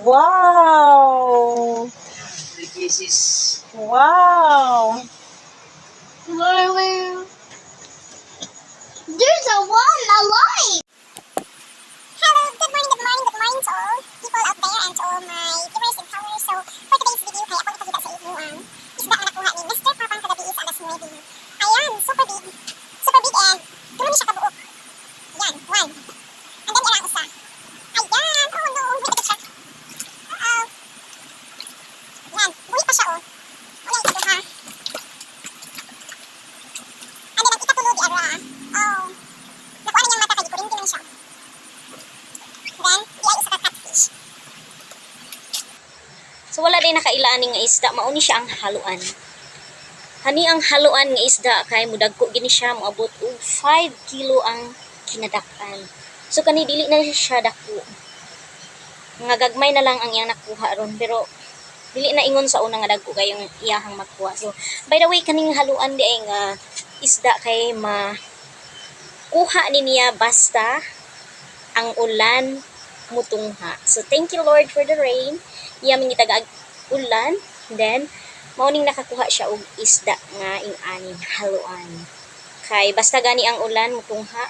Wow! 3 pieces. Wow! There's a one alive! Hello, good morning to all people out there and to all my viewers and followers. So, for today's video, kaya ako ipakita sa inyo ang isda na nakuha ni Mr. Papang kagabi sa alas 9. Ayan, super big. Super big and tulo ni siya kabuok. Ayan, one. And then yan ang isa. Ayan, oh no, wait siya. Uh-oh. Ayan, buhay pa siya oh. Wala ito ha. And then ang ikatulo di ara. Oh. Nakuha na niyang mata kay kuring din siya. Then, di ay isa ka catfish. So wala din nakailaan nga isda, mauni siya ang haluan. Hani ang haluan nga isda kay mudagko gini siya, moabot og 5 kilo ang kinadak-an. So kani dili na siya dako. Nga gagmay na lang ang iyang nakuha ron, pero dili na ingon sa una nga dagko kay yung iyahang makuha. So by the way kaning haluan di ay nga isda kay kuha ni niya basta ang ulan mutungha. So thank you Lord for the rain. Iya man gitagag ulan, then mauning nakakuha siya og isda nga ing-aning haluan. Kay basta gani ang ulan mutungha,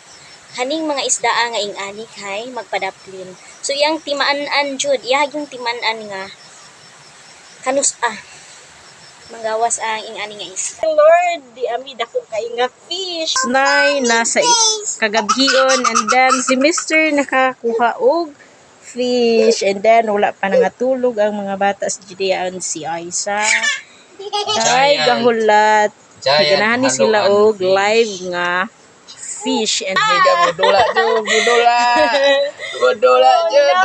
haning mga isda nga ing-ani kay magpadaplin. So iyang timaan-an jud, iya yung timaan-an nga manggawas ang ing-ani nga isda. Lord, di ami dako kay nga fish. Nay nasa kagabhion and then si Mr. nakakuha og fish and then wala pa nangatulog ang mga bata sa Judean si Aisa. Ay gahulat. Ganahan ni sila og live nga fish and Budula jud.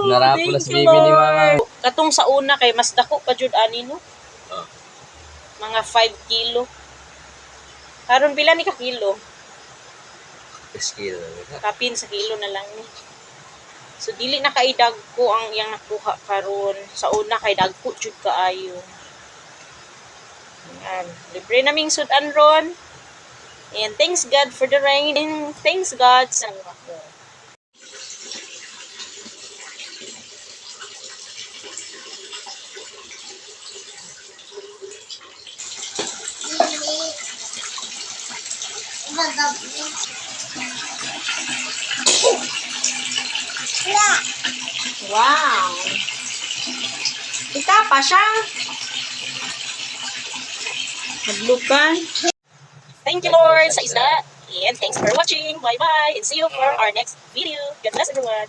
Narapo na si bibi ni mama. Katong sa una kay mas dako pa jud ani no. Mga 5 kilo. Karon pila ni ka kilo? Skill. Kapin sa kilo na lang ni. So dili na kay dagko ang iyang nakuha karon. Sa una kay dagko jud kaayo. Yan, libre naming sudan ron. And thanks God for the rain. And thanks God sa ako. Wow! Ika pa siya. Naglukan. Thank you Lord sa isda. And thanks for watching. Bye-bye. And see you for our next video. God bless everyone.